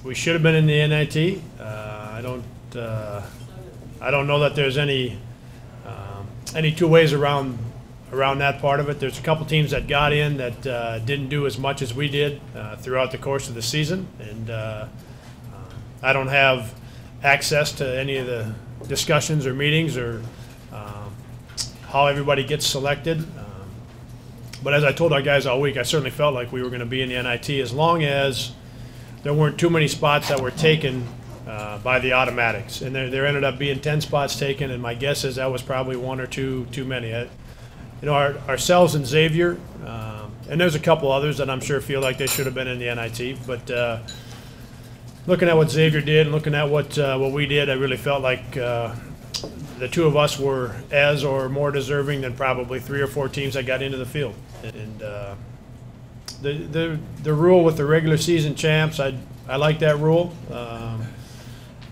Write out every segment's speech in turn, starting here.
We should have been in the NIT. I don't know that there's any two ways around that part of it. There's a couple teams that got in that didn't do as much as we did throughout the course of the season, and I don't have access to any of the discussions or meetings or how everybody gets selected. But as I told our guys all week, I certainly felt like we were going to be in the NIT as long as there weren't too many spots that were taken by the automatics. And there ended up being 10 spots taken, and my guess is that was probably one or two too many. Ourselves and Xavier, and there's a couple others that I'm sure feel like they should have been in the NIT. But looking at what Xavier did and looking at what we did, I really felt like the two of us were as or more deserving than probably 3 or 4 teams that got into the field. And the rule with the regular season champs, I like that rule.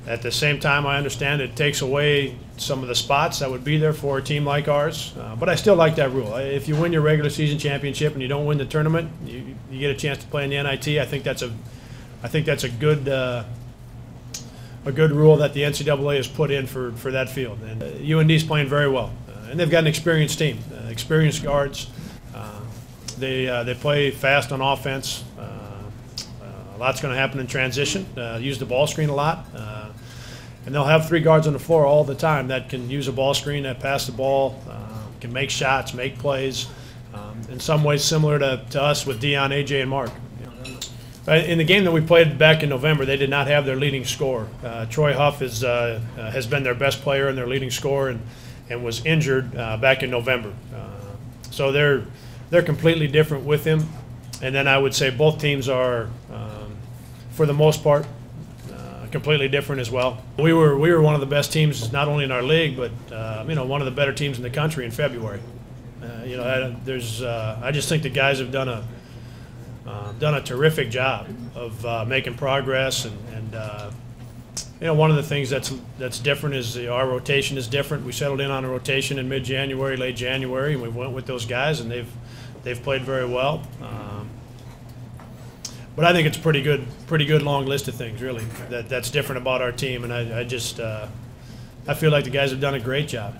At the same time, I understand it takes away some of the spots that would be there for a team like ours. But I still like that rule. If you win your regular season championship and you don't win the tournament, you get a chance to play in the NIT. I think that's a good rule that the NCAA has put in for that field. And UND's playing very well, and they've got an experienced team, experienced guards. They play fast on offense. A lot's going to happen in transition. Use the ball screen a lot, and they'll have 3 guards on the floor all the time that can use a ball screen, that pass the ball, can make shots, make plays. In some ways, similar to us with Dion, AJ, and Mark. In the game that we played back in November, they did not have their leading scorer. Troy Huff has been their best player and their leading scorer, and was injured back in November. So they're completely different with him. And then I would say both teams are, for the most part, completely different as well. We were one of the best teams, not only in our league, but one of the better teams in the country in February. I just think the guys have done a terrific job of making progress, and one of the things that's different is our rotation is different. We settled in on a rotation in mid-January, late January, and we went with those guys, and they've played very well. But I think it's a pretty good long list of things, really, that's different about our team, and I feel like the guys have done a great job.